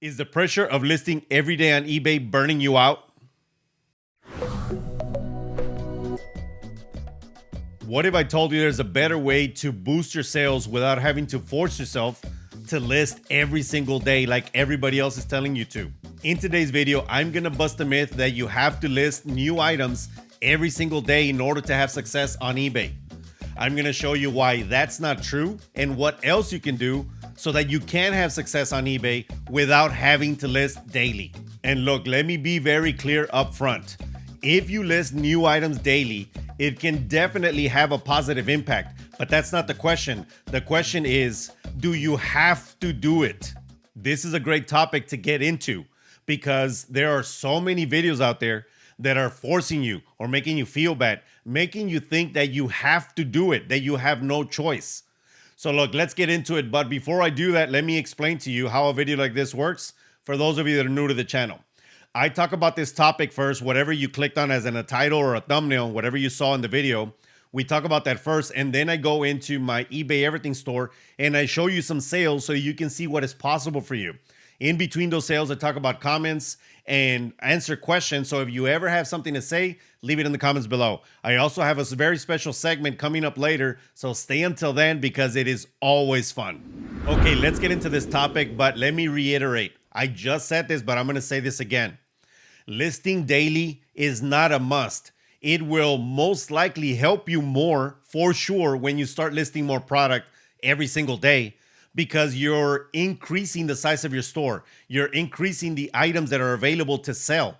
Is the pressure of listing every day on eBay burning you out? What if I told you there's a better way to boost your sales without having to force yourself to list every single day like everybody else is telling you to? In today's video, I'm gonna bust the myth that you have to list new items every single day in order to have success on eBay. I'm gonna show you why that's not true and what else you can do so that you can have success on eBay without having to list daily. And look, let me be very clear up front. If you list new items daily, it can definitely have a positive impact, but that's not the question. The question is, do you have to do it? This is a great topic to get into because there are so many videos out there that are forcing you or making you feel bad, making you think that you have to do it, that you have no choice. So look, let's get into it. But before I do that, let me explain to you how a video like this works for those of you that are new to the channel. I talk about this topic first, whatever you clicked on as in a title or a thumbnail, whatever you saw in the video, we talk about that first, and then I go into my eBay Everything store and I show you some sales so you can see what is possible for you. In between those sales, I talk about comments and answer questions. So if you ever have something to say, leave it in the comments below. I also have a very special segment coming up later, so stay until then because it is always fun. Okay, let's get into this topic, but let me reiterate. I just said this, but I'm gonna say this again. Listing daily is not a must. It will most likely help you more for sure when you start listing more product every single day because you're increasing the size of your store. You're increasing the items that are available to sell.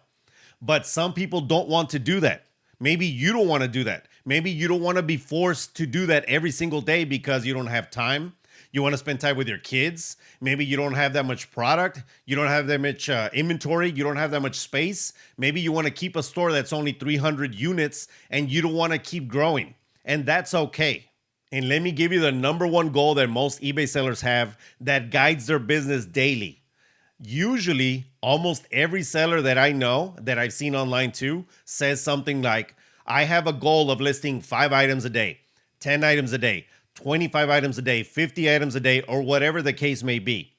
But some people don't want to do that. Maybe you don't want to do that. Maybe you don't want to be forced to do that every single day because you don't have time. You want to spend time with your kids. Maybe you don't have that much product. You don't have that much inventory. You don't have that much space. Maybe you want to keep a store that's only 300 units and you don't want to keep growing. And that's okay. And let me give you the number one goal that most eBay sellers have that guides their business daily. Usually, almost every seller that I know, that I've seen online too, says something like, I have a goal of listing 5 items a day, 10 items a day, 25 items a day, 50 items a day, or whatever the case may be.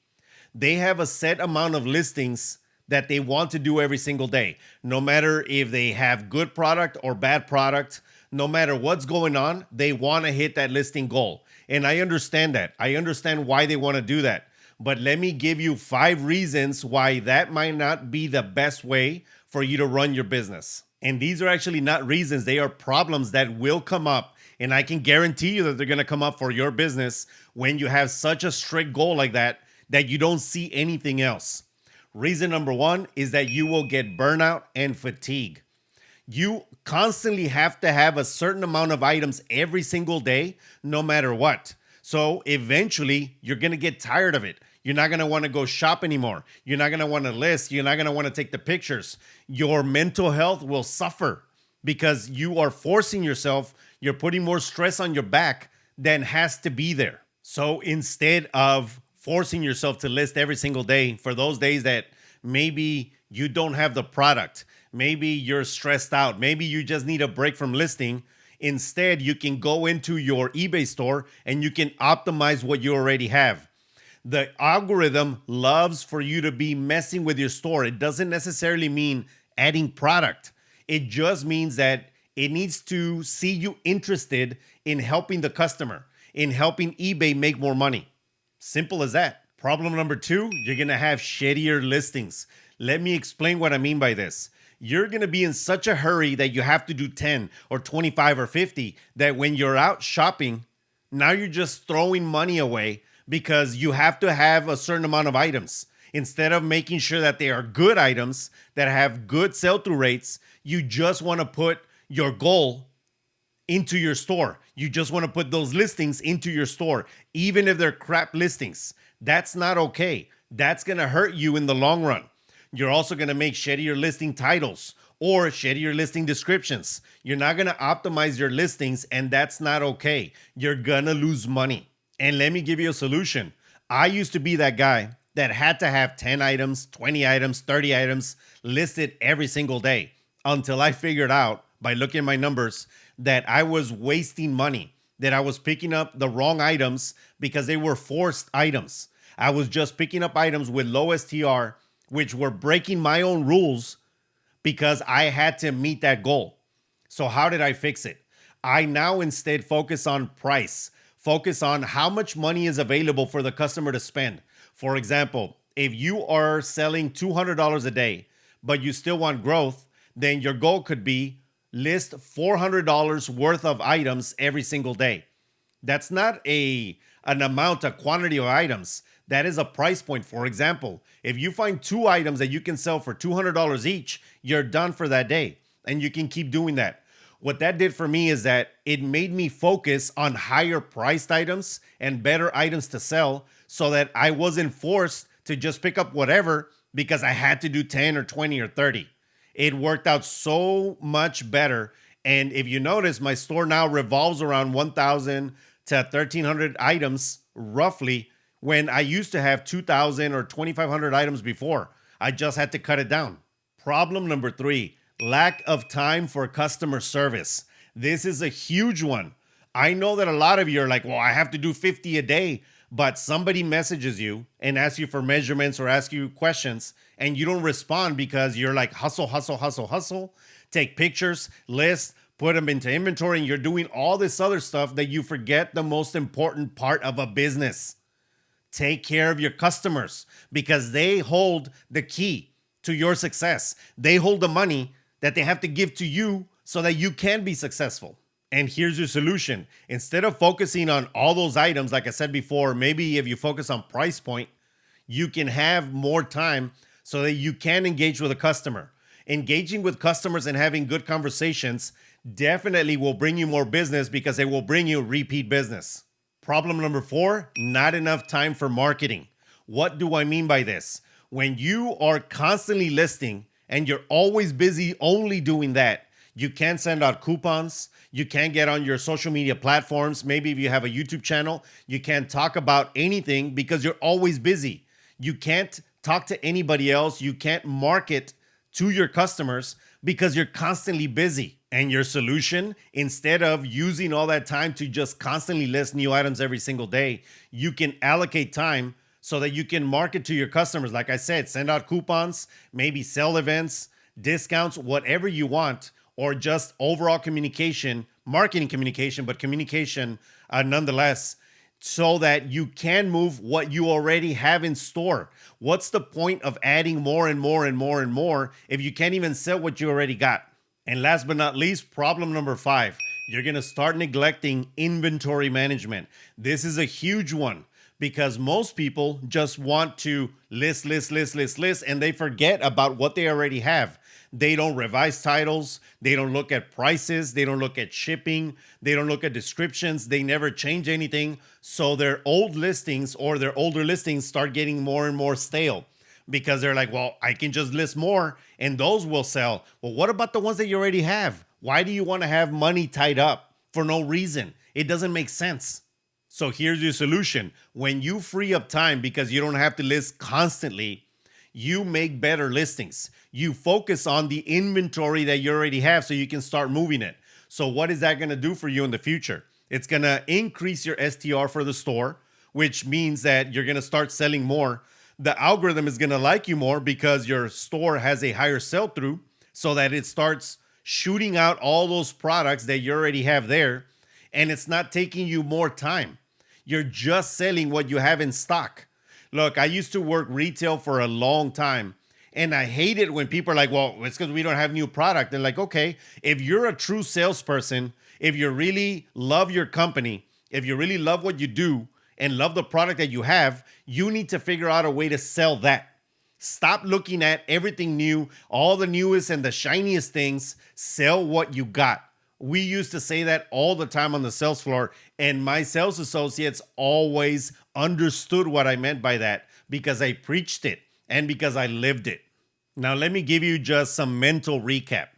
They have a set amount of listings that they want to do every single day. No matter if they have good product or bad product, no matter what's going on, they want to hit that listing goal. And I understand that. I understand why they want to do that. But let me give you 5 reasons why that might not be the best way for you to run your business. And these are actually not reasons. They are problems that will come up. And I can guarantee you that they're going to come up for your business when you have such a strict goal like that, that you don't see anything else. Reason number 1 is that you will get burnout and fatigue. You constantly have to have a certain amount of items every single day, no matter what. So eventually you're going to get tired of it. You're not going to want to go shop anymore. You're not going to want to list. You're not going to want to take the pictures. Your mental health will suffer because you are forcing yourself. You're putting more stress on your back than has to be there. So instead of forcing yourself to list every single day for those days that maybe you don't have the product, maybe you're stressed out, maybe you just need a break from listing, instead you can go into your eBay store and you can optimize what you already have. The algorithm loves for you to be messing with your store. It doesn't necessarily mean adding product. It just means that it needs to see you interested in helping the customer, in helping eBay make more money. Simple as that. Problem number 2, you're going to have shittier listings. Let me explain what I mean by this. You're going to be in such a hurry that you have to do 10 or 25 or 50 that when you're out shopping, now you're just throwing money away because you have to have a certain amount of items. Instead of making sure that they are good items that have good sell-through rates, you just want to put your goal into your store. You just want to put those listings into your store, even if they're crap listings. That's not okay. That's going to hurt you in the long run. You're also going to make shittier listing titles or shittier listing descriptions. You're not going to optimize your listings, and that's not okay. You're going to lose money. And let me give you a solution. I used to be that guy that had to have 10 items, 20 items, 30 items listed every single day until I figured out by looking at my numbers that I was wasting money, that I was picking up the wrong items because they were forced items. I was just picking up items with low STR, which were breaking my own rules because I had to meet that goal. So, how did I fix it? I now instead focus on price, focus on how much money is available for the customer to spend. For example, if you are selling $200 a day, but you still want growth, then your goal could be list $400 worth of items every single day. That's not a quantity of items. That is a price point. For example, if you find two items that you can sell for $200 each, you're done for that day. And you can keep doing that. What that did for me is that it made me focus on higher priced items and better items to sell so that I wasn't forced to just pick up whatever because I had to do 10 or 20 or 30. It worked out so much better. And if you notice, my store now revolves around 1,000 to 1,300 items roughly, when I used to have 2,000 or 2,500 items before. I just had to cut it down. Problem number 3, lack of time for customer service. This is a huge one. I know that a lot of you are like, well, I have to do 50 a day, but somebody messages you and asks you for measurements or asks you questions, and you don't respond because you're like, hustle, hustle, hustle, hustle. Take pictures, list, put them into inventory, and you're doing all this other stuff that you forget the most important part of a business. Take care of your customers because they hold the key to your success. They hold the money that they have to give to you so that you can be successful. And here's your solution. Instead of focusing on all those items, like I said before, maybe if you focus on price point, you can have more time so that you can engage with a customer. Engaging with customers and having good conversations definitely will bring you more business because it will bring you repeat business. Problem number 4, not enough time for marketing. What do I mean by this? When you are constantly listing and you're always busy only doing that, you can't send out coupons. You can't get on your social media platforms. Maybe if you have a YouTube channel, you can't talk about anything because you're always busy. You can't talk to anybody else. You can't market to your customers because you're constantly busy. And your solution, instead of using all that time to just constantly list new items every single day, you can allocate time so that you can market to your customers. Like I said, send out coupons, maybe sell events, discounts, whatever you want, or just overall communication, marketing communication, but communication nonetheless, so that you can move what you already have in store. What's the point of adding more and more and more and more if you can't even sell what you already got? And last but not least, problem number 5, you're going to start neglecting inventory management. This is a huge one because most people just want to list, and they forget about what they already have. They don't revise titles. They don't look at prices. They don't look at shipping. They don't look at descriptions. They never change anything. So their old listings or their older listings start getting more and more stale. Because they're like, well, I can just list more and those will sell. Well, what about the ones that you already have? Why do you want to have money tied up for no reason? It doesn't make sense. So here's your solution. When you free up time because you don't have to list constantly, you make better listings. You focus on the inventory that you already have so you can start moving it. So what is that going to do for you in the future? It's going to increase your STR for the store, which means that you're going to start selling more. The algorithm is going to like you more because your store has a higher sell through so that it starts shooting out all those products that you already have there. And it's not taking you more time. You're just selling what you have in stock. Look, I used to work retail for a long time. And I hate it when people are like, well, it's because we don't have new product. They're like, okay, if you're a true salesperson, if you really love your company, if you really love what you do, and love the product that you have, you need to figure out a way to sell that. Stop looking at everything new, all the newest and the shiniest things. Sell what you got. We used to say that all the time on the sales floor, and my sales associates always understood what I meant by that because I preached it and because I lived it. Now, let me give you just some mental recap.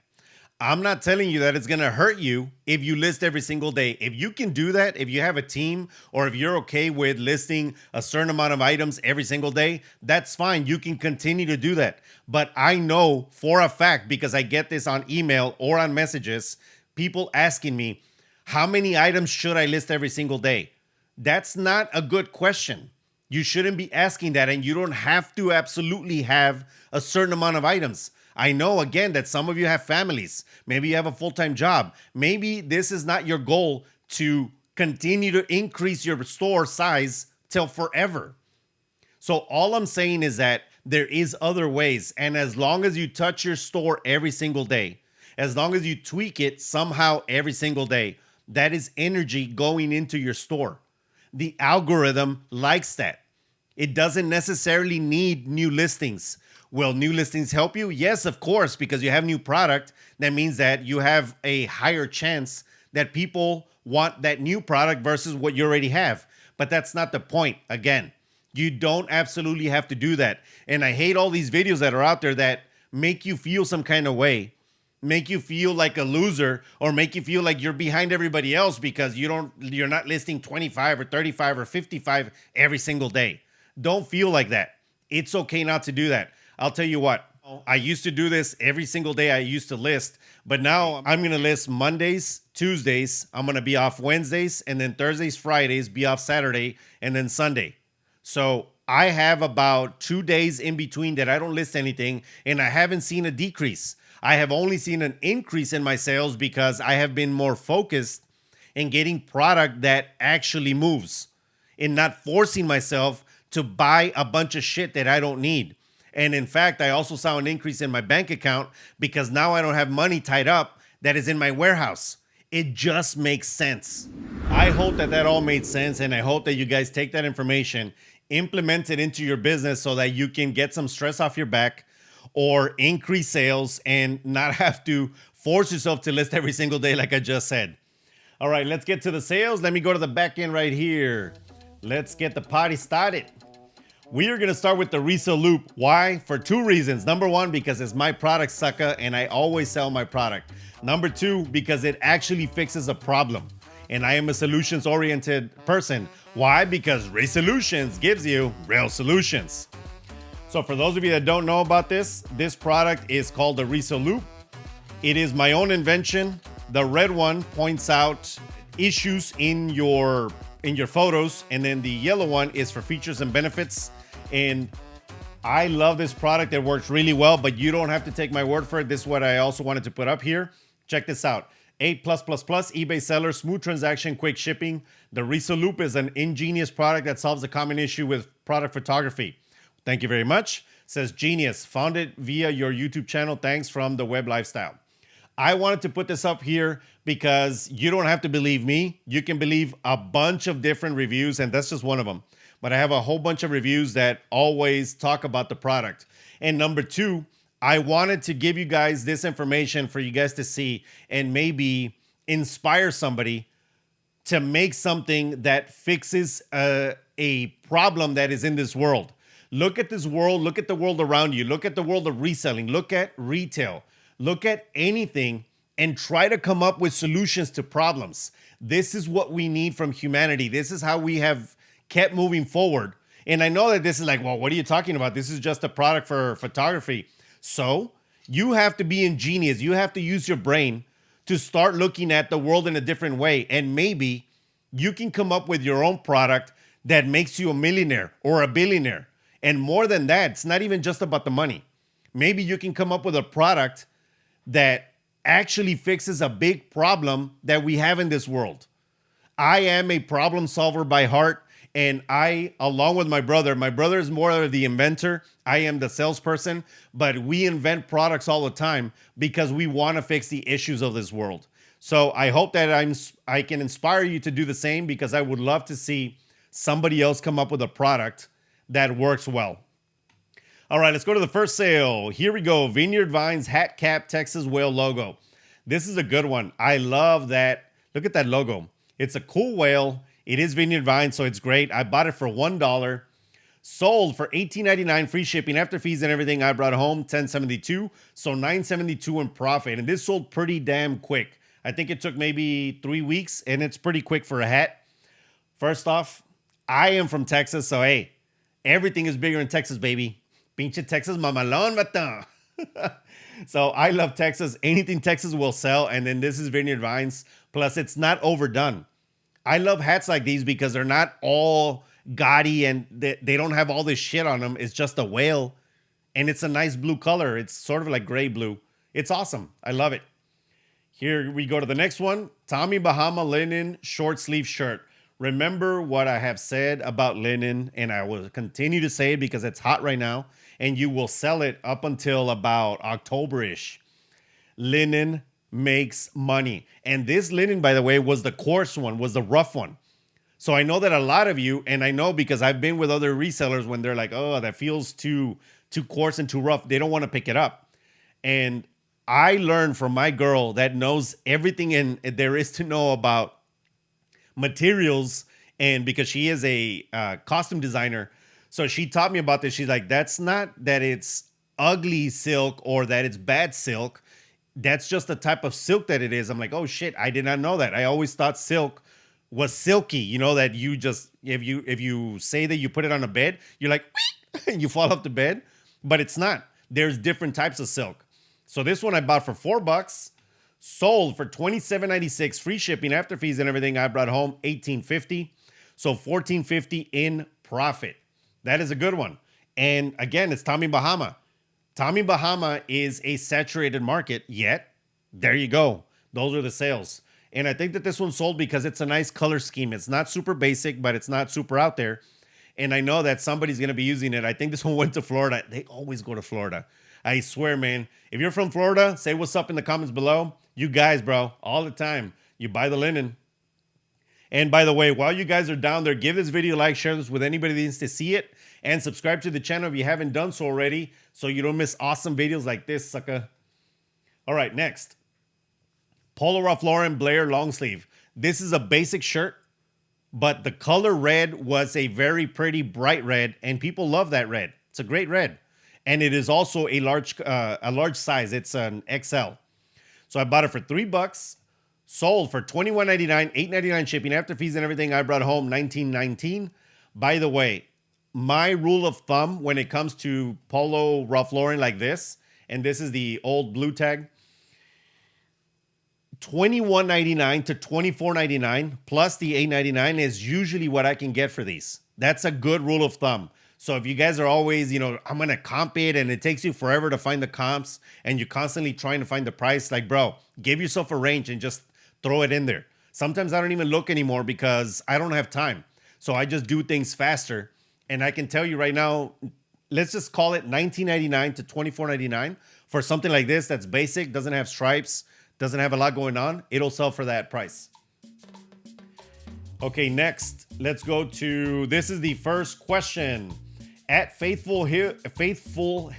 I'm not telling you that it's going to hurt you if you list every single day. If you can do that, if you have a team, or if you're okay with listing a certain amount of items every single day, that's fine. You can continue to do that. But I know for a fact, because I get this on email or on messages, people asking me, how many items should I list every single day? That's not a good question. You shouldn't be asking that, and you don't have to absolutely have a certain amount of items. I know, again, that some of you have families. Maybe you have a full-time job. Maybe this is not your goal to continue to increase your store size till forever. So all I'm saying is that there is other ways. And as long as you touch your store every single day, as long as you tweak it somehow every single day, that is energy going into your store. The algorithm likes that. It doesn't necessarily need new listings. Will new listings help you? Yes, of course, because you have new product. That means that you have a higher chance that people want that new product versus what you already have. But that's not the point. Again, you don't absolutely have to do that. And I hate all these videos that are out there that make you feel some kind of way, make you feel like a loser, or make you feel like you're behind everybody else because you're not listing 25 or 35 or 55 every single day. Don't feel like that. It's okay not to do that. I'll tell you what, I used to do this every single day. I used to list, but now I'm going to list Mondays, Tuesdays. I'm going to be off Wednesdays, and then Thursdays, Fridays, be off Saturday, and then Sunday. So I have about 2 days in between that I don't list anything, and I haven't seen a decrease. I have only seen an increase in my sales because I have been more focused in getting product that actually moves and not forcing myself to buy a bunch of shit that I don't need. And in fact, I also saw an increase in my bank account because now I don't have money tied up that is in my warehouse. It just makes sense. I hope that that all made sense, and I hope that you guys take that information, implement it into your business so that you can get some stress off your back or increase sales and not have to force yourself to list every single day like I just said. All right, let's get to the sales. Let me go to the back end right here. Let's get the party started. We are going to start with the Reselloupe. Why? For 2 reasons. Number 1, because it's my product, sucker, and I always sell my product. Number 2, because it actually fixes a problem. And I am a solutions-oriented person. Why? Because Resellutions gives you real solutions. So for those of you that don't know about this product is called the Reselloupe. It is my own invention. The red one points out issues in your photos, and then the yellow one is for features and benefits. And I love this product. It works really well, but you don't have to take my word for it. This is what I also wanted to put up here. Check this out. 8+++, eBay seller, smooth transaction, quick shipping. The Reselloupe is an ingenious product that solves a common issue with product photography. Thank you very much. Says genius. Found it via your YouTube channel. Thanks, from the Web Lifestyle. I wanted to put this up here because you don't have to believe me. You can believe a bunch of different reviews, and that's just one of them. But I have a whole bunch of reviews that always talk about the product. And number 2, I wanted to give you guys this information for you guys to see and maybe inspire somebody to make something that fixes a problem that is in this world. Look at this world. Look at the world around you. Look at the world of reselling. Look at retail. Look at anything and try to come up with solutions to problems. This is what we need from humanity. This is how we have kept moving forward. And I know that this is like, well, what are you talking about? This is just a product for photography. So you have to be ingenious. You have to use your brain to start looking at the world in a different way. And maybe you can come up with your own product that makes you a millionaire or a billionaire. And more than that, it's not even just about the money. Maybe you can come up with a product that actually fixes a big problem that we have in this world. I am a problem solver by heart, and I, along with my brother is more of the inventor. I am the salesperson, but we invent products all the time because we want to fix the issues of this world. So I hope that I can inspire you to do the same, because I would love to see somebody else come up with a product that works well. All right, let's go to the first sale. Here we go. Vineyard Vines Hat Cap Texas Whale logo. This is a good one. I love that. Look at that logo. It's a cool whale. It is Vineyard Vines, so it's great. I bought it for $1. Sold for $18.99, free shipping after fees and everything. I brought home $10.72, so $9.72 in profit. And this sold pretty damn quick. I think it took maybe 3 weeks, and it's pretty quick for a hat. First off, I am from Texas, so hey, everything is bigger in Texas, baby. Pinche Texas mamalón, batón. So I love Texas. Anything Texas will sell. And then this is Vineyard Vines. Plus, it's not overdone. I love hats like these because they're not all gaudy and they don't have all this shit on them. It's just a whale. And it's a nice blue color. It's sort of like gray blue. It's awesome. I love it. Here we go to the next one. Tommy Bahama linen short sleeve shirt. Remember what I have said about linen, and I will continue to say it because it's hot right now, and you will sell it up until about October-ish. Linen makes money. And this linen, by the way, was the coarse one, was the rough one. So I know that a lot of you, and I know because I've been with other resellers when they're like, oh, that feels too coarse and too rough. They don't want to pick it up. And I learned from my girl that knows everything there is to know about materials, and because she is a costume designer, so she taught me about this. She's like, that's not that it's ugly silk or that it's bad silk. That's just the type of silk that it is. I'm like, oh shit, I did not know that. I always thought silk was silky, you know, that you just, if you say that you put it on a bed, you're like, and you fall off the bed, but it's not. There's different types of silk. So this one I bought for $4, sold for $27.96, free shipping after fees and everything. I brought home $18.50, so $14.50 in profit. That is a good one. And again, it's Tommy Bahama. Tommy Bahama is a saturated market, yet there you go. Those are the sales. And I think that this one sold because it's a nice color scheme. It's not super basic, but it's not super out there. And I know that somebody's going to be using it. I think this one went to Florida. They always go to Florida. I swear, man. If you're from Florida, say what's up in the comments below. You guys, bro, all the time. You buy the linen. And by the way, while you guys are down there, give this video a like, share this with anybody that needs to see it, and subscribe to the channel if you haven't done so already so you don't miss awesome videos like this, sucker. All right, next. Polo Ralph Lauren Blair long sleeve. This is a basic shirt, but the color red was a very pretty bright red, and people love that red. It's a great red. And it is also a large size. It's an XL. So I bought it for $3, sold for $21.99, $8.99 shipping after fees and everything. I brought home $19.19. By the way, my rule of thumb when it comes to Polo Ralph Lauren like this, and this is the old blue tag, $21.99 to $24.99 plus the $8.99 is usually what I can get for these. That's a good rule of thumb. So if you guys are always, you know, I'm going to comp it and it takes you forever to find the comps and you're constantly trying to find the price, like, bro, give yourself a range and just throw it in there. Sometimes I don't even look anymore because I don't have time. So I just do things faster. And I can tell you right now, let's just call it $19.99 to $24.99 for something like this that's basic, doesn't have stripes, doesn't have a lot going on. It'll sell for that price. Okay, next, let's go to, this is the first question. At Faithful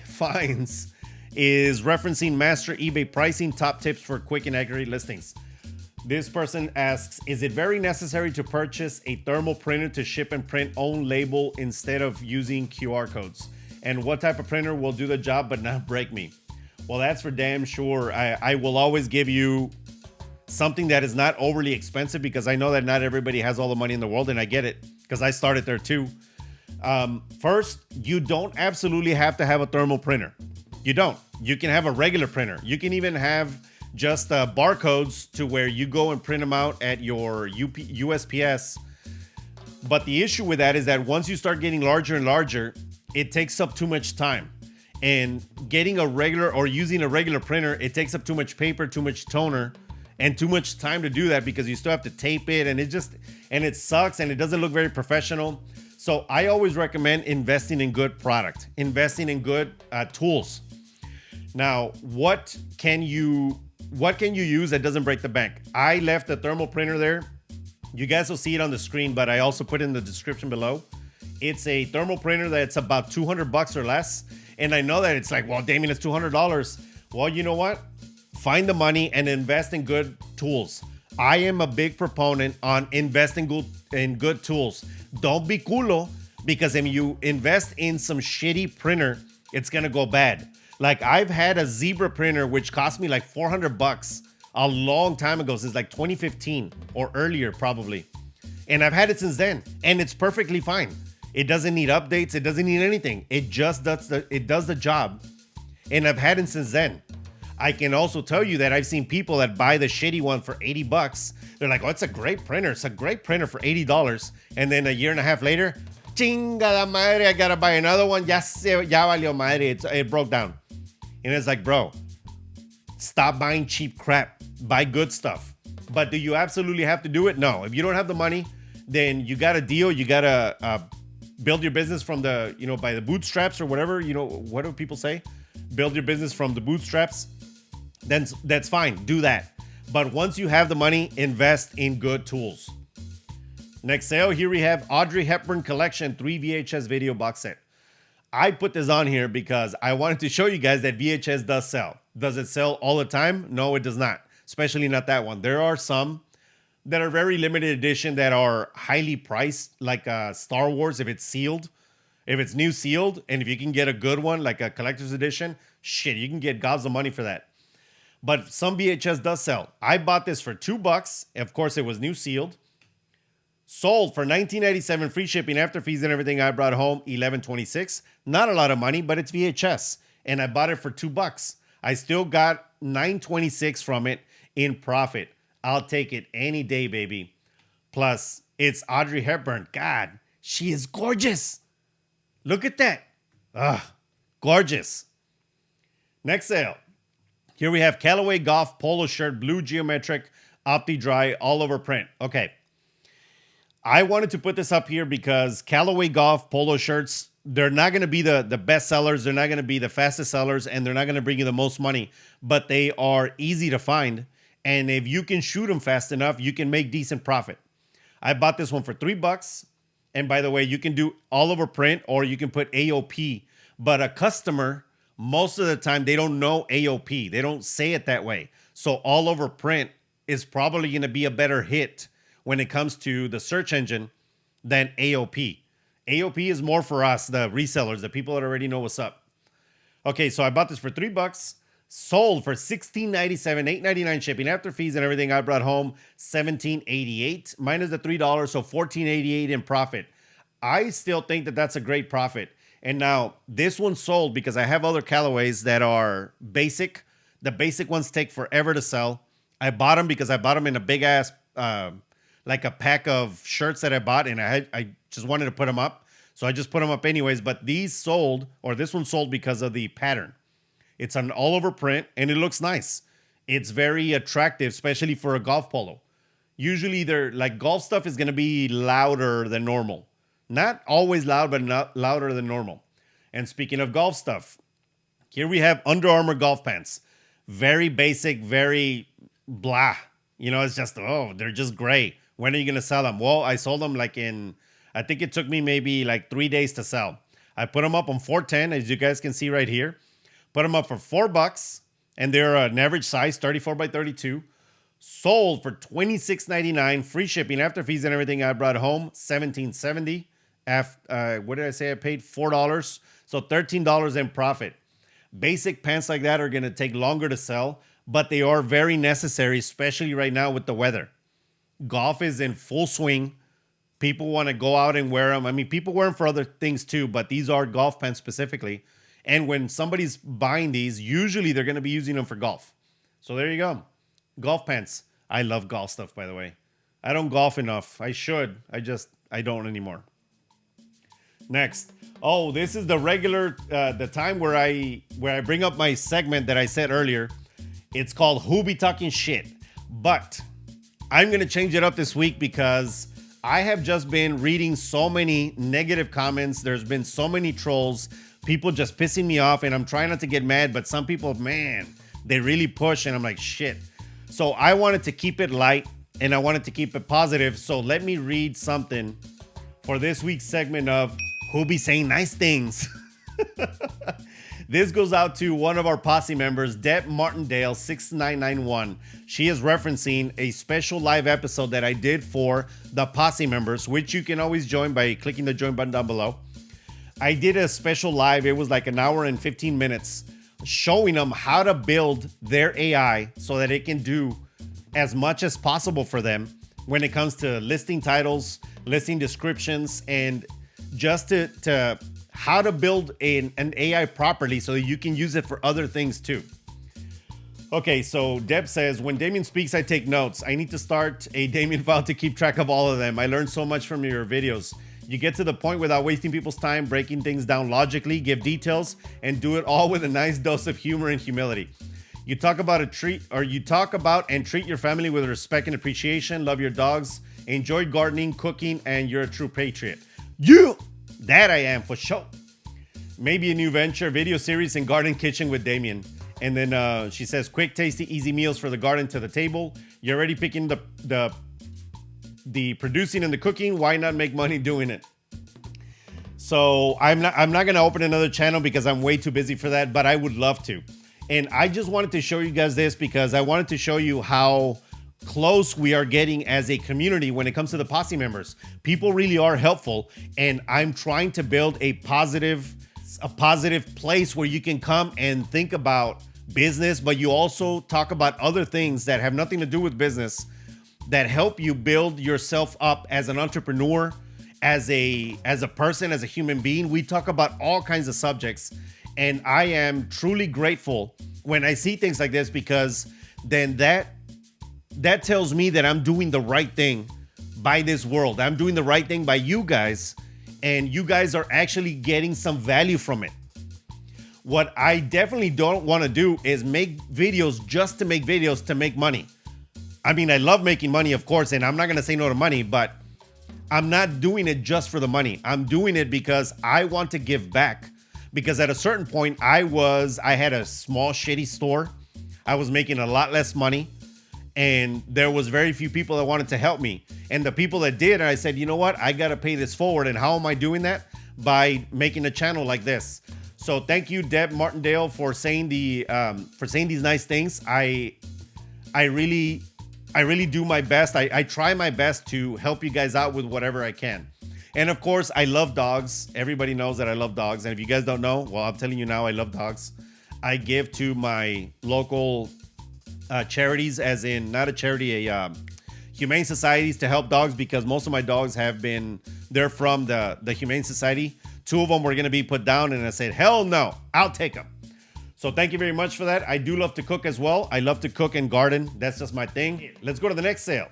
Finds is referencing master eBay pricing, top tips for quick and accurate listings. This person asks, is it very necessary to purchase a thermal printer to ship and print own label instead of using QR codes? And what type of printer will do the job but not break me? Well, that's for damn sure. I will always give you something that is not overly expensive because I know that not everybody has all the money in the world, and I get it because I started there too. First, you don't absolutely have to have a thermal printer. You don't. You can have a regular printer. You can even have just barcodes to where you go and print them out at your USPS. But the issue with that is that once you start getting larger and larger, it takes up too much time. And getting a regular or using a regular printer, it takes up too much paper, too much toner, and too much time to do that because you still have to tape it, and it sucks and it doesn't look very professional. So I always recommend investing in good product, investing in good tools. Now, what can you use that doesn't break the bank? I left a thermal printer there. You guys will see it on the screen, but I also put it in the description below. It's a thermal printer that's about $200 or less. And I know that it's like, well, Damien, it's $200. Well, you know what? Find the money and invest in good tools. I am a big proponent on investing in good tools. Don't be culo, because if you invest in some shitty printer, it's gonna go bad. Like, I've had a Zebra printer which cost me like $400 a long time ago, since like 2015 or earlier probably. And I've had it since then, and it's perfectly fine. It doesn't need updates, it doesn't need anything. It just does the job. And I've had it since then. I can also tell you that I've seen people that buy the shitty one for $80. They're like, oh, it's a great printer. It's a great printer for $80. And then a year and a half later, Chingada madre, I gotta buy another one. Ya valió madre. It broke down. And it's like, bro, stop buying cheap crap. Buy good stuff. But do you absolutely have to do it? No. If you don't have the money, then you got a deal. You gotta build your business from the, by the bootstraps or whatever. What do people say? Build your business from the bootstraps. Then that's fine. Do that. But once you have the money, invest in good tools. Next sale, here we have Audrey Hepburn Collection 3 VHS video box set. I put this on here because I wanted to show you guys that VHS does sell. Does it sell all the time? No, it does not. Especially not that one. There are some that are very limited edition that are highly priced, like Star Wars, if it's sealed. If it's new sealed, and if you can get a good one, like a collector's edition, shit, you can get gobs of money for that. But some VHS does sell. I bought this for $2. Of course, it was new sealed. Sold for $19.97, free shipping after fees and everything. I brought home $11.26. Not a lot of money, but it's VHS. And I bought it for $2. I still got $9.26 from it in profit. I'll take it any day, baby. Plus, it's Audrey Hepburn. God, she is gorgeous. Look at that. Gorgeous. Next sale. Here we have Callaway Golf Polo Shirt, blue geometric, opti-dry, all over print. Okay. I wanted to put this up here because Callaway Golf Polo shirts, they're not going to be the best sellers. They're not going to be the fastest sellers, and they're not going to bring you the most money. But they are easy to find. And if you can shoot them fast enough, you can make decent profit. I bought this one for $3. And by the way, you can do all over print or you can put AOP. But a customer, most of the time, they don't know AOP. They don't say it that way. So all over print is probably going to be a better hit when it comes to the search engine than AOP. AOP is more for us, the resellers, the people that already know what's up. Okay, so I bought this for $3. Sold for $16.97, $8.99 shipping after fees and everything. I brought home $17.88 minus the $3, so $14.88 in profit. I still think that that's a great profit. And now this one sold because I have other Callaways that are basic. The basic ones take forever to sell. I bought them because I bought them in a big ass, like a pack of shirts that I bought, and I just wanted to put them up. So I just put them up anyways. But these sold, or this one sold because of the pattern. It's an all over print and it looks nice. It's very attractive, especially for a golf polo. Usually they're like golf stuff is going to be louder than normal. Not always loud, but not louder than normal. And speaking of golf stuff, here we have Under Armour golf pants. Very basic, very blah. It's just, they're just gray. When are you going to sell them? Well, I sold them I think it took me maybe like 3 days to sell. I put them up on 410, as you guys can see right here. Put them up for $4, and they're an average size, 34 by 32. Sold for $26.99, free shipping after fees and everything. I brought home $17.70. What did I say? I paid $4, so $13 in profit. Basic pants like that are going to take longer to sell, but they are very necessary, especially right now with the weather. Golf is in full swing. People want to go out and wear them. I mean, people wear them for other things too, but these are golf pants specifically. And when somebody's buying these, usually they're going to be using them for golf. So there you go. Golf pants. I love golf stuff, by the way. I don't golf enough. I should. I don't anymore. Next. Oh, this is the regular, the time where I bring up my segment that I said earlier. It's called Who Be Talking Shit. But I'm going to change it up this week because I have just been reading so many negative comments. There's been so many trolls. People just pissing me off, and I'm trying not to get mad, but some people, man, they really push, and I'm like, shit. So I wanted to keep it light, and I wanted to keep it positive, so let me read something for this week's segment of Who Be Saying Nice Things. This goes out to one of our Posse members, Deb Martindale 6991. She is referencing a special live episode that I did for the Posse members, which you can always join by clicking the join button down below. I did a special live. It was like an hour and 15 minutes showing them how to build their AI so that it can do as much as possible for them when it comes to listing titles, listing descriptions, and just to how to build an AI properly so that you can use it for other things too. Okay, so Deb says, when Damien speaks, I take notes. I need to start a Damien file to keep track of all of them. I learned so much from your videos. You get to the point without wasting people's time, breaking things down logically, give details, and do it all with a nice dose of humor and humility. You talk about and treat your family with respect and appreciation, love your dogs, enjoy gardening, cooking, and you're a true patriot. You! That I am, for sure. Maybe a new venture, video series in Garden Kitchen with Damien. And then she says, quick, tasty, easy meals for the garden to the table. You're already picking the producing and the cooking. Why not make money doing it? So I'm not going to open another channel because I'm way too busy for that, but I would love to. And I just wanted to show you guys this because I wanted to show you how close we are getting as a community when it comes to the Posse members. People really are helpful, and I'm trying to build a positive place where you can come and think about business, but you also talk about other things that have nothing to do with business that help you build yourself up as an entrepreneur, as a person, as a human being. We talk about all kinds of subjects, and I am truly grateful when I see things like this, because then that tells me that I'm doing the right thing by this world. I'm doing the right thing by you guys, and you guys are actually getting some value from it. What I definitely don't want to do is make videos just to make videos to make money. I mean, I love making money, of course, and I'm not going to say no to money, but I'm not doing it just for the money. I'm doing it because I want to give back. Because at a certain point, I had a small, shitty store. I was making a lot less money, and there was very few people that wanted to help me. And the people that did, I said, you know what? I got to pay this forward. And how am I doing that? By making a channel like this. So thank you, Deb Martindale, for saying these nice things. I really do my best. I try my best to help you guys out with whatever I can. And of course, I love dogs. Everybody knows that I love dogs. And if you guys don't know, well, I'm telling you now, I love dogs. I give to my local charities, as in not a charity, humane societies, to help dogs, because most of my dogs they're from the Humane Society. 2 of them were going to be put down, and I said, hell no, I'll take them. So thank you very much for that. I do love to cook as well. I love to cook and garden. That's just my thing. Let's go to the next sale.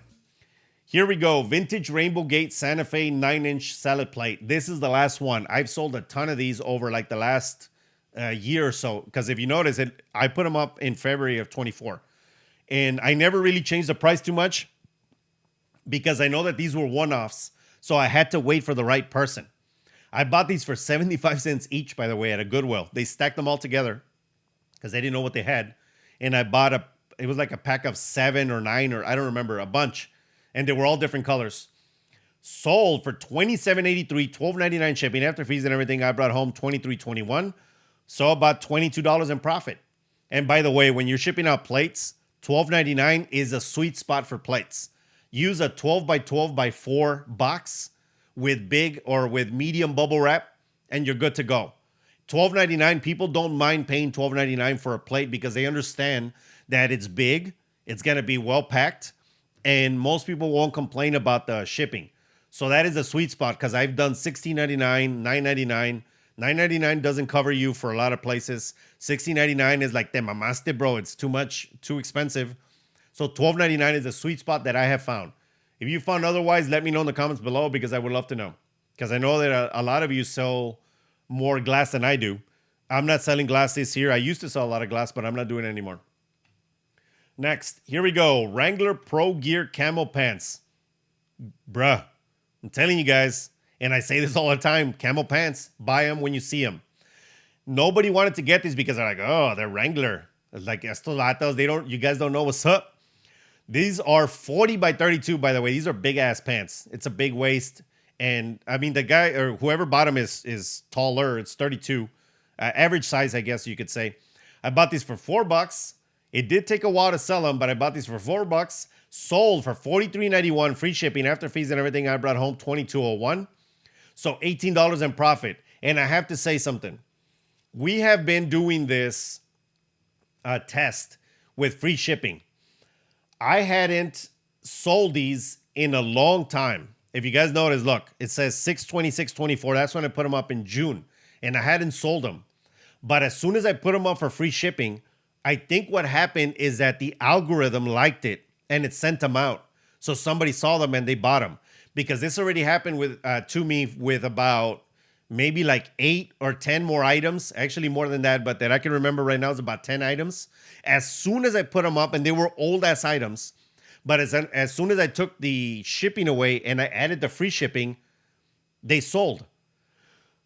Here we go. Vintage Rainbow Gate Santa Fe 9-inch salad plate. This is the last one. I've sold a ton of these over like the last year or so. Because if you notice it, I put them up in February of 24. And I never really changed the price too much because I know that these were one-offs. So I had to wait for the right person. I bought these for 75 cents each, by the way, at a Goodwill. They stacked them all together because they didn't know what they had. And I bought it was like a pack of 7 or 9, or I don't remember, a bunch. And they were all different colors. Sold for $27.83, $12.99 shipping. After fees and everything, I brought home $23.21. So about $22 in profit. And by the way, when you're shipping out plates, $12.99 is a sweet spot for plates. Use a 12 by 12 by 4 box with big or with medium bubble wrap, and you're good to go. $12.99, people don't mind paying $12.99 for a plate because they understand that it's big, it's going to be well packed, and most people won't complain about the shipping. So that is a sweet spot, because I've done $16.99, $9.99. $9.99 doesn't cover you for a lot of places. $16.99 is like, te mamaste, bro. It's too much, too expensive. So $12.99 is a sweet spot that I have found. If you found otherwise, let me know in the comments below, because I would love to know. Because I know that a lot of you sell more glass than I do. I'm not selling glass this year. I used to sell a lot of glass, but I'm not doing it anymore. Next, here we go. Wrangler Pro Gear Camo Pants. Bruh, I'm telling you guys, and I say this all the time, camo pants, buy them when you see them. Nobody wanted to get these because they're like, oh, they're Wrangler. It's like, estos vatos, you guys don't know what's up. These are 40 by 32, by the way. These are big ass pants. It's a big waist. And I mean, the guy or whoever bought them is taller. It's 32. Average size, I guess you could say. I bought these for $4. It did take a while to sell them, but I bought these for $4. Sold for $43.91, free shipping. After fees and everything, I brought home $22.01. So $18 in profit. And I have to say something. We have been doing this test with free shipping. I hadn't sold these in a long time. If you guys notice, look, it says 6/26/24. That's when I put them up in June. And I hadn't sold them. But as soon as I put them up for free shipping, I think what happened is that the algorithm liked it and it sent them out. So somebody saw them and they bought them. because this already happened with to me with about maybe like 8 or 10 more items, actually more than that, but that I can remember right now is about 10 items. As soon as I put them up, and they were old ass items, but as soon as I took the shipping away and I added the free shipping, they sold.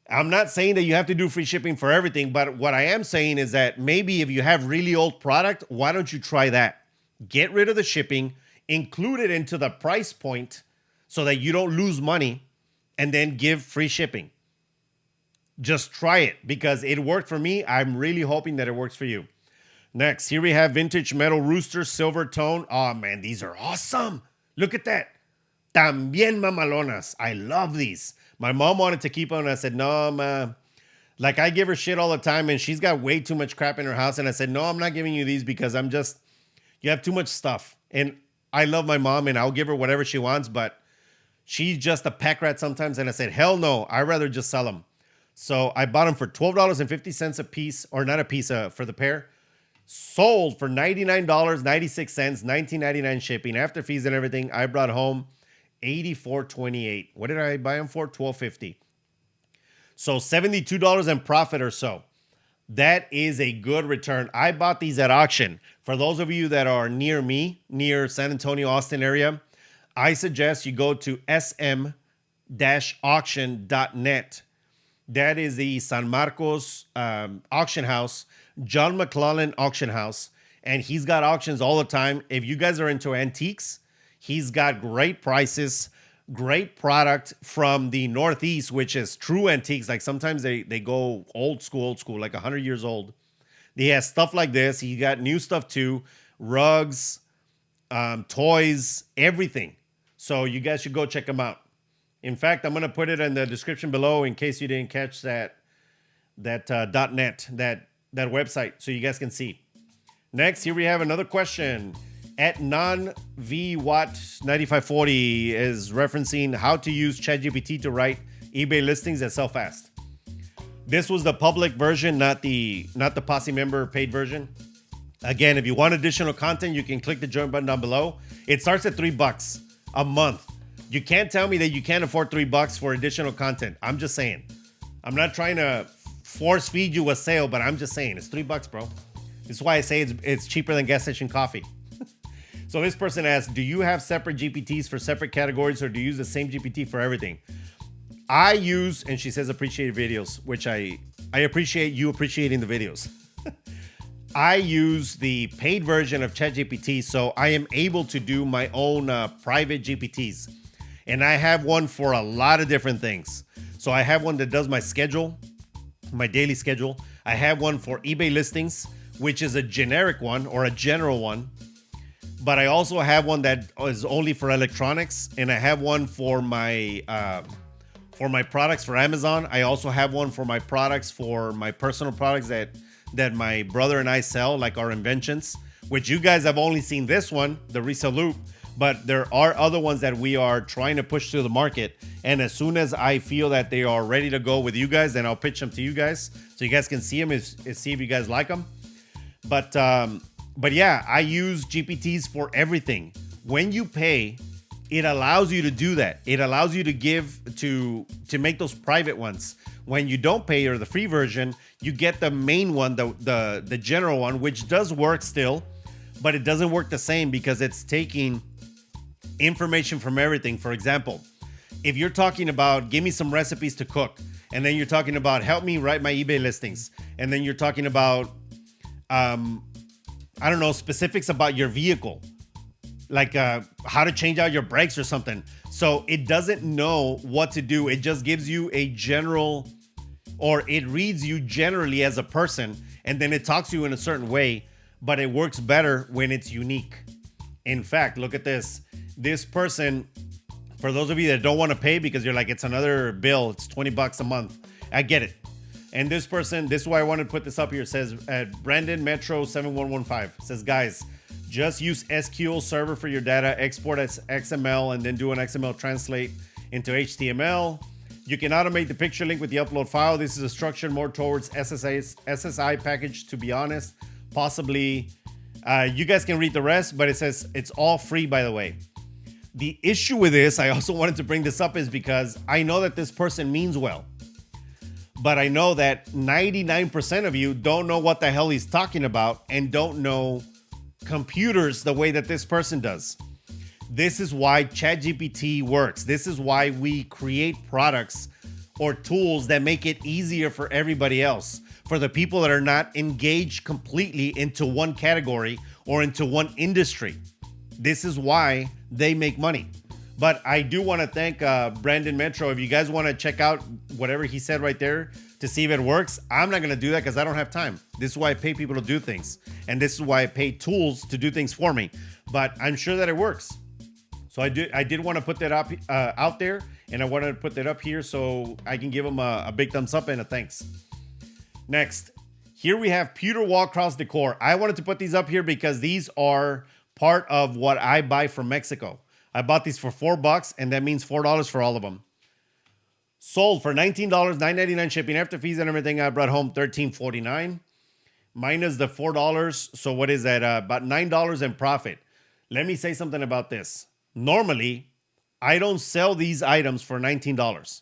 I'm not saying that you have to do free shipping for everything, but what I am saying is that maybe if you have really old product, why don't you try that? Get rid of the shipping, include it into the price point so that you don't lose money, and then give free shipping. Just try it because it worked for me. I'm really hoping that it works for you. Next, here we have vintage metal rooster, silver tone. Oh man, these are awesome. Look at that. También mamalonas. I love these. My mom wanted to keep them, and I said, no, ma. Like, I give her shit all the time, and she's got way too much crap in her house. And I said, no, I'm not giving you these because you have too much stuff. And I love my mom, and I'll give her whatever she wants, but she's just a pack rat sometimes. And I said, hell no, I'd rather just sell them. So I bought them for $12.50 a piece, or not a piece, for the pair. Sold for $99.96, $19.99 shipping. After fees and everything, I brought home $84.28. What did I buy them for? $12.50. So $72 in profit or so. That is a good return. I bought these at auction. For those of you that are near me, near San Antonio, Austin area, I suggest you go to sm-auction.net. That is the San Marcos auction house, John McClellan auction house. And he's got auctions all the time. If you guys are into antiques, he's got great prices, great product from the Northeast, which is true antiques. Like sometimes they go old school, like 100 years old. He has stuff like this. He got new stuff too, rugs, toys, everything. So you guys should go check them out. In fact, I'm going to put it in the description below in case you didn't catch that .net, that website, so you guys can see. Next, here we have another question. At non-VWatt9540 is referencing how to use ChatGPT to write eBay listings that sell fast. This was the public version, not the Posse member paid version. Again, if you want additional content, you can click the join button down below. It starts at $3 a month. You can't tell me that you can't afford $3 for additional content. I'm just saying. I'm not trying to force feed you a sale, but I'm just saying it's $3, bro. This is why I say it's cheaper than gas station coffee. So this person asks, do you have separate GPTs for separate categories, or do you use the same GPT for everything? I use, and she says appreciated videos, which I appreciate you appreciating the videos. I use the paid version of ChatGPT, so I am able to do my own private GPTs. And I have one for a lot of different things. So I have one that does my schedule, my daily schedule. I have one for eBay listings, which is a generic one or a general one. But I also have one that is only for electronics, and I have one for my products for Amazon. I also have one for my products, for my personal products that my brother and I sell, like our inventions, which you guys have only seen this one, the Reselloupe, but there are other ones that we are trying to push to the market. And as soon as I feel that they are ready to go with you guys, then I'll pitch them to you guys so you guys can see them and see if you guys like them. But yeah, I use GPTs for everything. When you pay, it allows you to do that. It allows you to give to make those private ones. When you don't pay, or the free version, you get the main one, the general one, which does work still, but it doesn't work the same because it's taking information from everything. For example, if you're talking about give me some recipes to cook, and then you're talking about help me write my eBay listings, and then you're talking about I don't know, specifics about your vehicle, like how to change out your brakes or something. So it doesn't know what to do. It just gives you a general, or it reads you generally as a person, and then it talks to you in a certain way, but it works better when it's unique. In fact, look at this. This person, for those of you that don't want to pay because you're like, it's another bill, it's $20 a month. I get it. And this person, this is why I wanted to put this up here, says at Brandon Metro 7115, says, guys, just use SQL Server for your data, export as XML, and then do an XML translate into HTML. You can automate the picture link with the upload file. This is a structure more towards SSI package, to be honest. Possibly, you guys can read the rest, but it says it's all free, by the way. The issue with this, I also wanted to bring this up, is because I know that this person means well, but I know that 99% of you don't know what the hell he's talking about and don't know computers the way that this person does. This is why ChatGPT works. This is why we create products or tools that make it easier for everybody else, for the people that are not engaged completely into one category or into one industry. This is why they make money. But I do want to thank Brandon Metro. If you guys want to check out whatever he said right there to see if it works, I'm not going to do that because I don't have time. This is why I pay people to do things. And this is why I pay tools to do things for me. But I'm sure that it works. So I did want to put that up out there, and I wanted to put that up here so I can give them a big thumbs up and a thanks. Next, here we have pewter wall cross decor. I wanted to put these up here because these are part of what I buy from Mexico. I bought these for $4, and that means $4 for all of them. Sold for $19, $9.99 shipping after fees and everything. I brought home $13.49 minus the $4. So what is that? About $9 in profit. Let me say something about this. Normally, I don't sell these items for $19.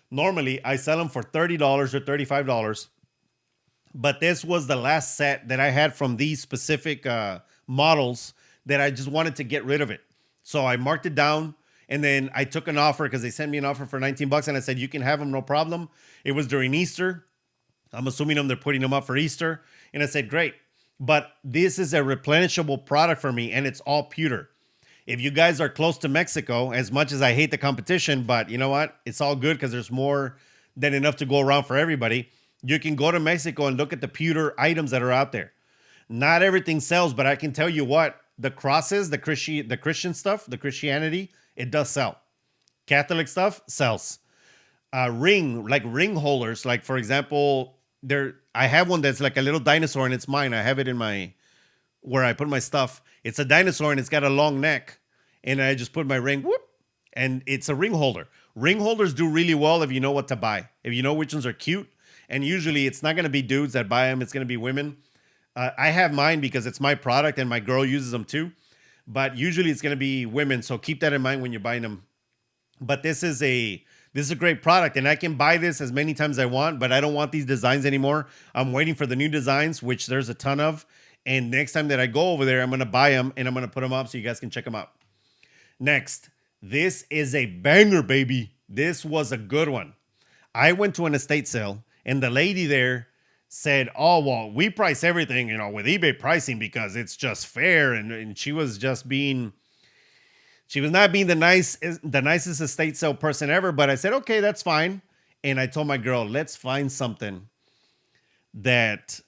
Normally, I sell them for $30 or $35. But this was the last set that I had from these specific models that I just wanted to get rid of it. So I marked it down, and then I took an offer because they sent me an offer for $19, and I said, you can have them, no problem. It was during Easter. I'm assuming they're putting them up for Easter. And I said, great. But this is a replenishable product for me, and it's all pewter. If you guys are close to Mexico, as much as I hate the competition, but you know what? It's all good because there's more than enough to go around for everybody. You can go to Mexico and look at the pewter items that are out there. Not everything sells, but I can tell you what, the crosses, the Christian stuff, the Christianity, it does sell. Catholic stuff sells. Ring holders, like for example, I have one that's like a little dinosaur and it's mine. I have it in where I put my stuff. It's a dinosaur and it's got a long neck. And I just put my ring, whoop, and it's a ring holder. Ring holders do really well if you know what to buy. If you know which ones are cute. And usually it's not going to be dudes that buy them. It's going to be women. I have mine because it's my product and my girl uses them too. But usually it's going to be women. So keep that in mind when you're buying them. But this is a great product, and I can buy this as many times as I want, but I don't want these designs anymore. I'm waiting for the new designs, which there's a ton of. And next time that I go over there, I'm going to buy them and I'm going to put them up so you guys can check them out. Next, this is a banger, baby. This was a good one. I went to an estate sale and the lady there said, oh, well, we price everything, with eBay pricing because it's just fair. And she was just she was not being the nicest estate sale person ever. But I said, okay, that's fine. And I told my girl, let's find something that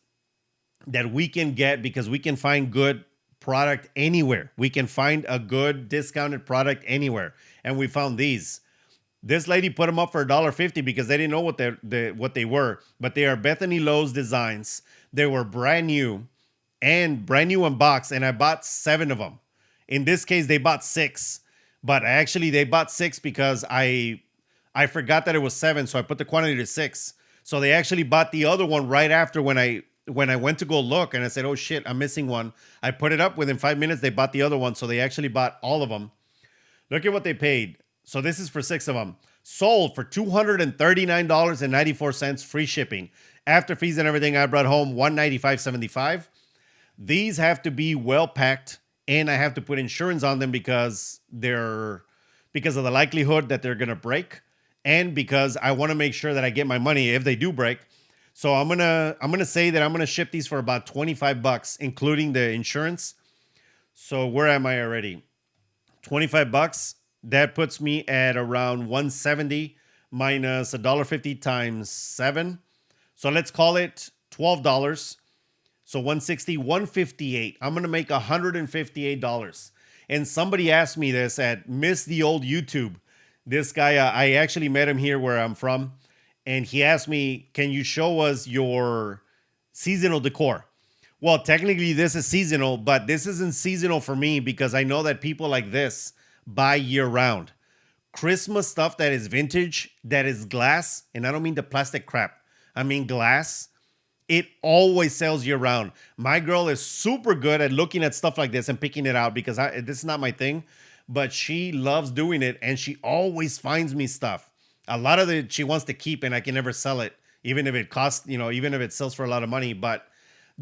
we can get, because we can find good product anywhere. We can find a good discounted product anywhere. And we found these. This lady put them up for $1.50 because they didn't know what they were. But they are Bethany Lowe's designs. They were brand new in box, and I bought 7 of them. In this case, they bought 6. But actually, they bought 6 because I forgot that it was 7, so I put the quantity to 6. So they actually bought the other one right after when I went to go look, and I said, oh shit, I'm missing one. I put it up within 5 minutes. They bought the other one. So they actually bought all of them. Look at what they paid. So this is for 6 of them. Sold for $239.94, free shipping. After fees and everything, I brought home $195.75. These have to be well packed, and I have to put insurance on them because of the likelihood that they're gonna break, and because I want to make sure that I get my money if they do break. So I'm gonna say that I'm gonna ship these for about $25, including the insurance. So where am I already? $25. That puts me at around $170 minus $1.50 times 7. So let's call it $12. So $160, $158. I'm gonna make $158. And somebody asked me this at Miss the Old YouTube. This guy, I actually met him here where I'm from. And he asked me, can you show us your seasonal decor? Well, technically this is seasonal, but this isn't seasonal for me because I know that people like this buy year round. Christmas stuff that is vintage, that is glass, and I don't mean the plastic crap. I mean glass. It always sells year round. My girl is super good at looking at stuff like this and picking it out because this is not my thing. but she loves doing it and she always finds me stuff. A lot of it she wants to keep and I can never sell it, even if it costs, even if it sells for a lot of money. But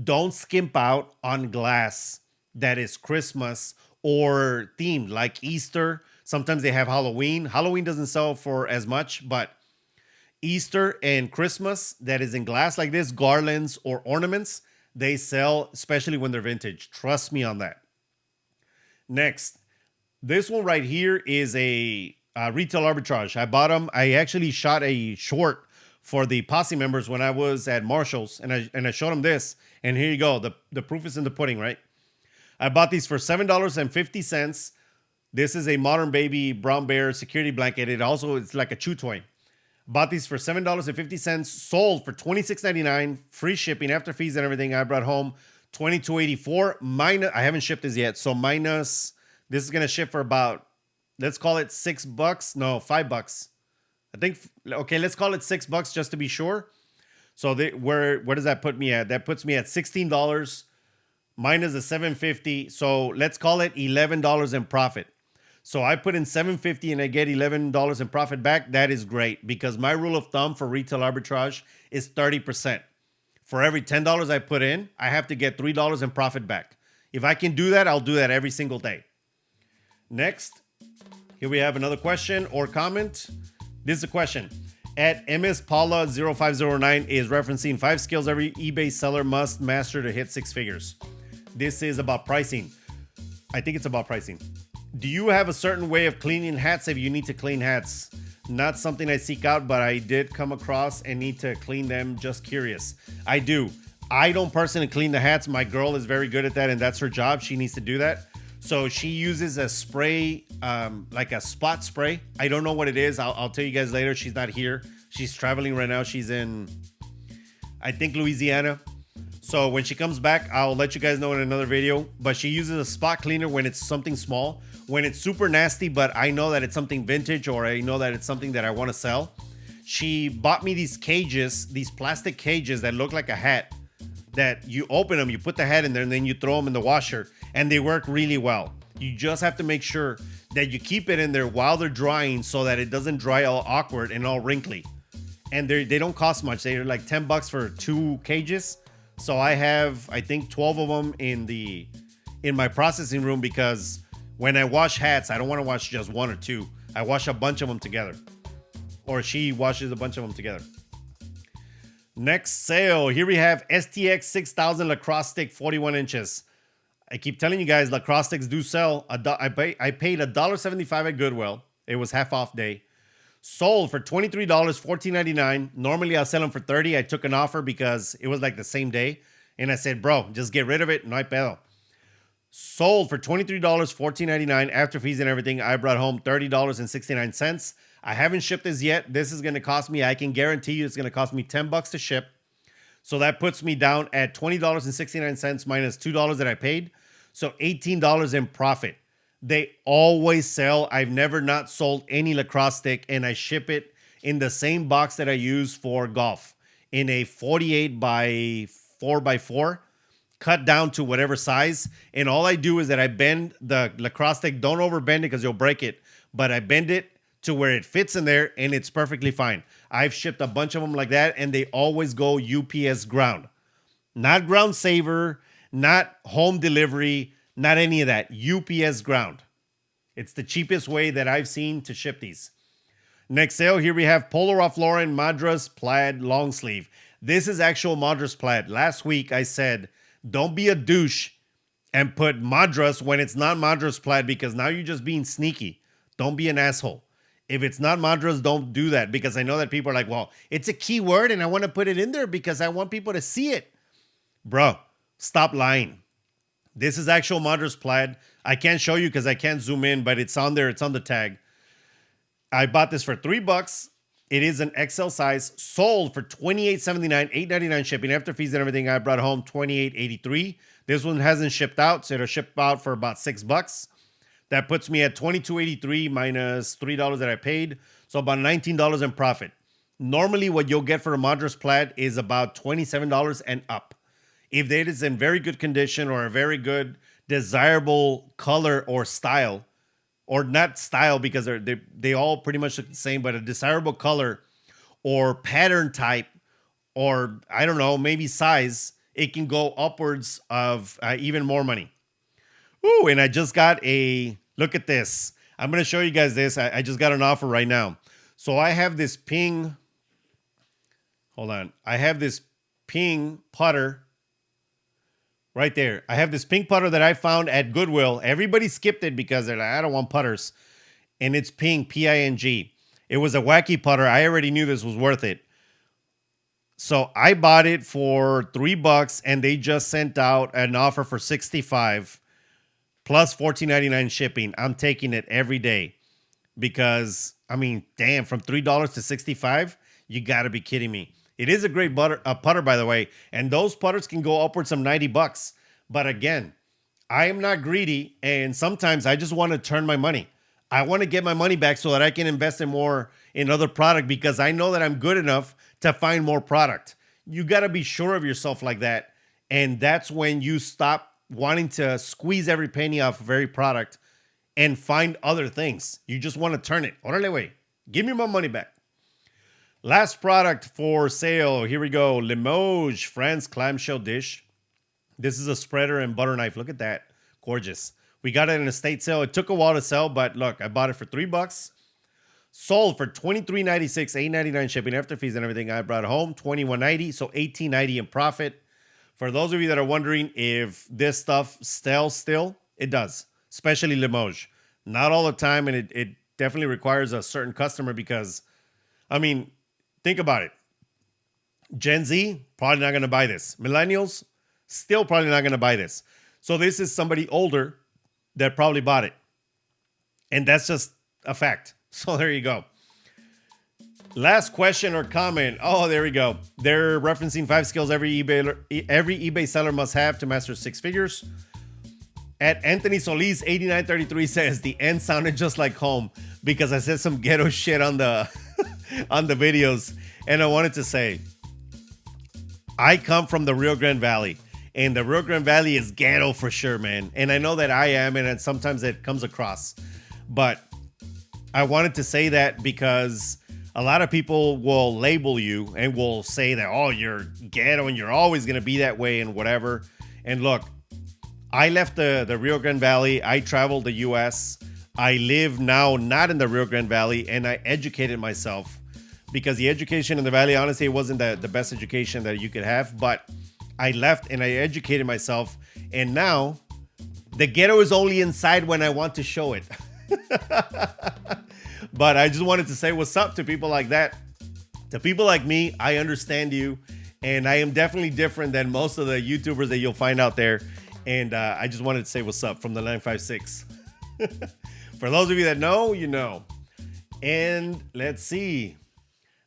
don't skimp out on glass that is Christmas or themed, like Easter. Sometimes they have Halloween. Halloween doesn't sell for as much, but Easter and Christmas that is in glass like this, garlands or ornaments, they sell, especially when they're vintage. Trust me on that. Next, this one right here is a retail arbitrage. I bought them. I actually shot a short for the Posse members when I was at Marshall's, and I showed them this. And here you go. The proof is in the pudding, right? I bought these for $7.50. This is a Modern Baby Brown Bear security blanket. It's like a chew toy. Bought these for $7.50. Sold for $26.99. Free shipping after fees and everything. I brought home $22.84. Minus, I haven't shipped this yet. So minus, this is gonna ship for about, let's call it $6. No, $5. I think. Okay, let's call it $6 just to be sure. So where does that put me at? That puts me at $16 minus the $7.50. So let's call it $11 in profit. So I put in $7.50 and I get $11 in profit back. That is great because my rule of thumb for retail arbitrage is 30%. For every $10 I put in, I have to get $3 in profit back. If I can do that, I'll do that every single day. Next, here we have another question or comment. This is a question. At MS Paula 0509 is referencing 5 skills every eBay seller must master to hit 6 figures. This is about pricing. I think it's about pricing. Do you have a certain way of cleaning hats if you need to clean hats? Not something I seek out, but I did come across and need to clean them. Just curious. I do. I don't personally clean the hats. My girl is very good at that, and that's her job. She needs to do that. So she uses a spray, like a spot spray. I don't know what it is. I'll tell you guys later. She's not here. She's traveling right now. She's in, I think, Louisiana. So when she comes back, I'll let you guys know in another video. But she uses a spot cleaner when it's something small. When it's super nasty, but I know that it's something vintage or I know that it's something that I want to sell. She bought me these cages, these plastic cages that look like a hat. That you open them, you put the hat in there, and then you throw them in the washer. And they work really well. You just have to make sure that you keep it in there while they're drying so that it doesn't dry all awkward and all wrinkly. And they don't cost much. They're like $10 for 2 cages. So I have, I think, 12 of them in my processing room because when I wash hats, I don't want to wash just 1 or 2. I wash a bunch of them together. Or she washes a bunch of them together. Next sale. Here we have STX 6000 lacrosse stick, 41 inches. I keep telling you guys, lacrosse sticks do sell. I paid $1.75 at Goodwill. It was half off day. Sold for $23, $14.99. Normally I'll sell them for $30. I took an offer because it was like the same day. And I said, bro, just get rid of it. No hay pedo. Sold for $23, $14.99 after fees and everything. I brought home $30.69. I haven't shipped this yet. This is going to cost me, I can guarantee you it's going to cost me $10 to ship. So that puts me down at $20.69 minus $2 that I paid. So $18 in profit. They always sell. I've never not sold any lacrosse stick, and I ship it in the same box that I use for golf in a 48 by 4 by 4, cut down to whatever size. And all I do is that I bend the lacrosse stick. Don't overbend it because you'll break it, but I bend it to where it fits in there and it's perfectly fine. I've shipped a bunch of them like that and they always go UPS ground. Not ground saver, not home delivery, not any of that. UPS ground. It's the cheapest way that I've seen to ship these. Next sale, here we have Polo Ralph Lauren Madras Plaid long sleeve. This is actual Madras Plaid. Last week I said, don't be a douche and put Madras when it's not Madras Plaid because now you're just being sneaky. Don't be an asshole. If it's not Madras, don't do that because I know that people are like, well, it's a key word and I want to put it in there because I want people to see it. Bro, stop lying. This is actual Madras Plaid. I can't show you because I can't zoom in, but it's on there. It's on the tag. I bought this for $3. It is an XL size. Sold for $28.79, $8.99 shipping after fees and everything. I brought home $28.83. This one hasn't shipped out, so it'll ship out for about $6. That puts me at $22.83 minus $3 that I paid. So about $19 in profit. Normally what you'll get for a Madras Plaid is about $27 and up. If it is in very good condition or a very good desirable color or style, or not style because they all pretty much look the same, but a desirable color or pattern type, or I don't know, maybe size, it can go upwards of even more money. Ooh, and I just got a look at this. I'm going to show you guys this. I just got an offer right now. So I have this ping. Hold on. I have this ping putter right there. I have this pink putter that I found at Goodwill. Everybody skipped it because they're like, I don't want putters. And it's ping, P-I-N-G. It was a wacky putter. I already knew this was worth it. So I bought it for $3 and they just sent out an offer for $65 plus $14.99 shipping. I'm taking it every day because, I mean, damn, from $3 to $65, you got to be kidding me. It is a great putter, by the way, and those putters can go upwards of $90. But again, I am not greedy, and sometimes I just want to turn my money. I want to get my money back so that I can invest in other product because I know that I'm good enough to find more product. You got to be sure of yourself like that, and that's when you stop wanting to squeeze every penny off of every product and find other things. You just want to turn it. Órale, güey. Give me my money back. Last product for sale. Here we go. Limoges France clamshell dish. This is a spreader and butter knife. Look at that. Gorgeous. We got it in a estate sale. It took a while to sell, but look, I bought it for $3. Sold for $23.96, $8.99 shipping after fees and everything. I brought it home $21.90, so $18.90 in profit. For those of you that are wondering if this stuff sells still, it does, especially Limoges. Not all the time, and it definitely requires a certain customer because, I mean, think about it. Gen Z, probably not going to buy this. Millennials, still probably not going to buy this. So this is somebody older that probably bought it. And that's just a fact. So there you go. Last question or comment. Oh, there we go. They're referencing 5 skills every eBay seller must have to master 6 figures. At Anthony Solis 8933 says the end sounded just like home because I said some ghetto shit on the on the videos. And I wanted to say, I come from the Rio Grande Valley, and the Rio Grande Valley is ghetto for sure, man. And I know that I am, and sometimes it comes across. But I wanted to say that because a lot of people will label you and will say that, oh, you're ghetto and you're always going to be that way and whatever. And look, I left the Rio Grande Valley. I traveled the U.S. I live now not in the Rio Grande Valley, and I educated myself because the education in the Valley, honestly, it wasn't the best education that you could have. But I left and I educated myself, and now the ghetto is only inside when I want to show it. But I just wanted to say what's up to people like that. To people like me, I understand you, and I am definitely different than most of the YouTubers that you'll find out there. And I just wanted to say what's up from the 956. For those of you that know, you know. And let's see.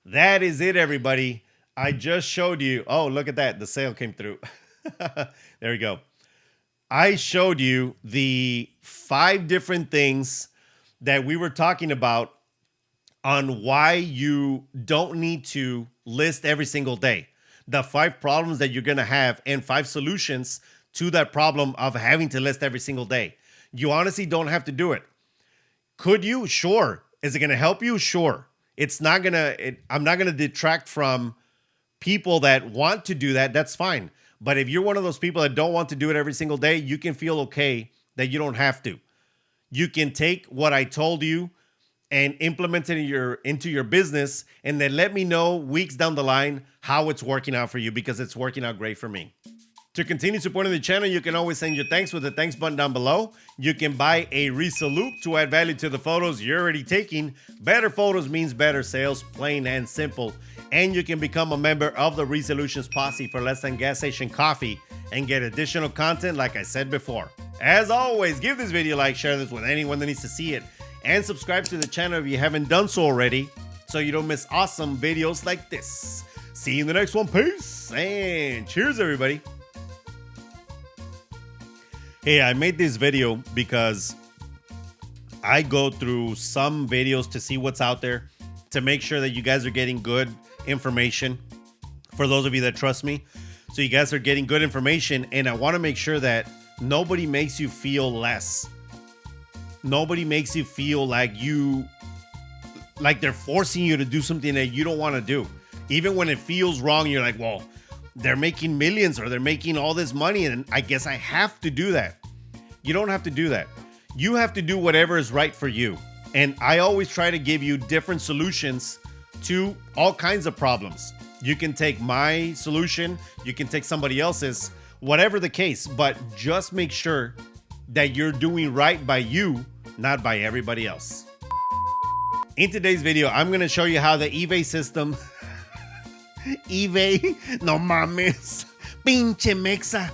That is it, everybody. I just showed you. Oh, look at that. The sale came through. There we go. I showed you the 5 different things that we were talking about on why you don't need to list every single day. The 5 problems that you're going to have and 5 solutions to that problem of having to list every single day. You honestly don't have to do it. Could you? Sure. Is it going to help you? Sure. It's not going to, I'm not going to detract from people that want to do that. That's fine. But if you're one of those people that don't want to do it every single day, you can feel okay that you don't have to. You can take what I told you and implement it into your business, and then let me know weeks down the line how it's working out for you, because it's working out great for me. To continue supporting the channel, you can always send your thanks with the thanks button down below. You can buy a Reselloupe to add value to the photos you're already taking. Better photos means better sales, plain and simple. And you can become a member of the Resellutions Posse for less than gas station coffee and get additional content like I said before. As always, give this video a like, share this with anyone that needs to see it, and subscribe to the channel if you haven't done so already so you don't miss awesome videos like this. See you in the next one. Peace and cheers, everybody. Hey, I made this video because I go through some videos to see what's out there, to make sure that you guys are getting good information. For those of you that trust me, so you guys are getting good information, and I want to make sure that nobody makes you feel less. Nobody makes you feel like they're forcing you to do something that you don't want to do. Even when it feels wrong, you're like, well, they're making millions or they're making all this money and I guess I have to do that. You don't have to do that. You have to do whatever is right for you. And I always try to give you different solutions to all kinds of problems. You can take my solution, you can take somebody else's, whatever the case, but just make sure that you're doing right by you, not by everybody else. In today's video, I'm going to show you how the eBay system eBay, no mames, pinche mexa.